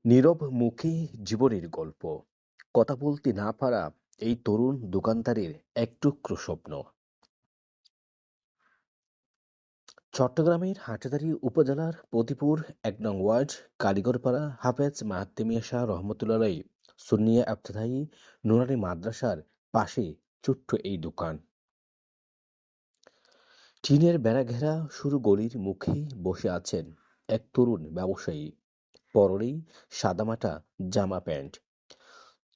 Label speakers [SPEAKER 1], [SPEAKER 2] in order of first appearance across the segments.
[SPEAKER 1] নীরব মুখে জীবনের গল্প। কথা বলতে না পারা এই তরুণ দোকানদারের এক টুকরো স্বপ্ন। চট্টগ্রামের হাটহাজারী উপজেলার পতিপুর ১ নং ওয়ার্ড কারিগরপাড়া হাফেজ মাহাত্মে মিয়া শাহ রহমতুল্লাহ আলাইহি সুন্নিয়া ইবতেদায়ী নুরানি মাদ্রাসার পাশে ছোট্ট এই দোকান। টিনের বেড়া ঘেরা সরু গলির মুখে বসে আছেন এক তরুণ ব্যবসায়ী। পরনেই সাদামাটা জামা প্যান্ট।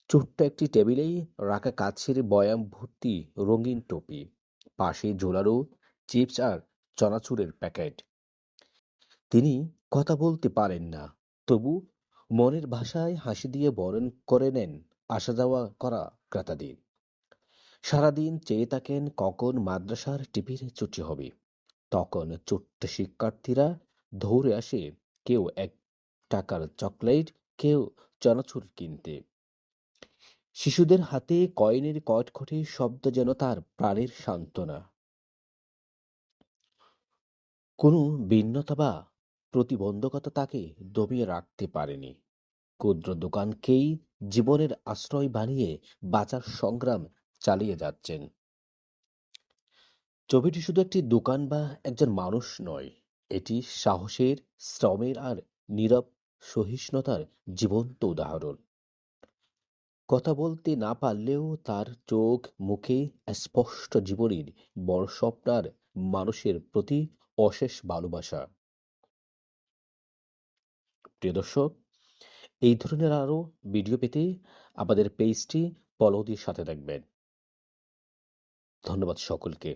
[SPEAKER 1] ছোট্ট একটি টেবিলেই রাখা কাচের বয়াম ভর্তি রঙিন টপি, পাশে ঝোলানো চিপস আর চানাচুরের প্যাকেট। তিনি কথা বলতে পারেন না, তবু মনের ভাষায় হাসি দিয়ে বরণ করে নেন আসা যাওয়া করা ক্রেতাদের। সারাদিন চেয়ে থাকেন কখন মাদ্রাসার টিফিন ছুটি হবে। তখন ছোট্ট শিক্ষার্থীরা দৌড়ে আসে, কেউ ১ টাকার চকলেট, কেউ চানাচুর কিনতে। শিশুদের হাতে কয়েনের কটকটি শব্দ যেন তার প্রাণের সান্ত্বনা। কোনো ভিন্নতা বা প্রতিবন্ধকতা তাকে দমিয়ে রাখতে পারেনি। ক্ষুদ্র দোকানকেই জীবনের আশ্রয় বানিয়ে বাঁচার সংগ্রাম চালিয়ে যাচ্ছেন। ছবিটি শুধু একটি দোকান বা একজন মানুষ নয়, এটি সাহসের, শ্রমের আর নীরব সহিষ্ণুতার জীবন্ত উদাহরণ। কথা বলতে না পারলেও তার চোখ মুখে স্পষ্ট জীবনের বড় স্বপ্নার মানুষের প্রতি অশেষ ভালোবাসা। প্রিয় দর্শক, এই ধরনের আরো ভিডিও পেতে আমাদের পেজটি ফলো দিয়ে সাথে থাকবেন। ধন্যবাদ সকলকে।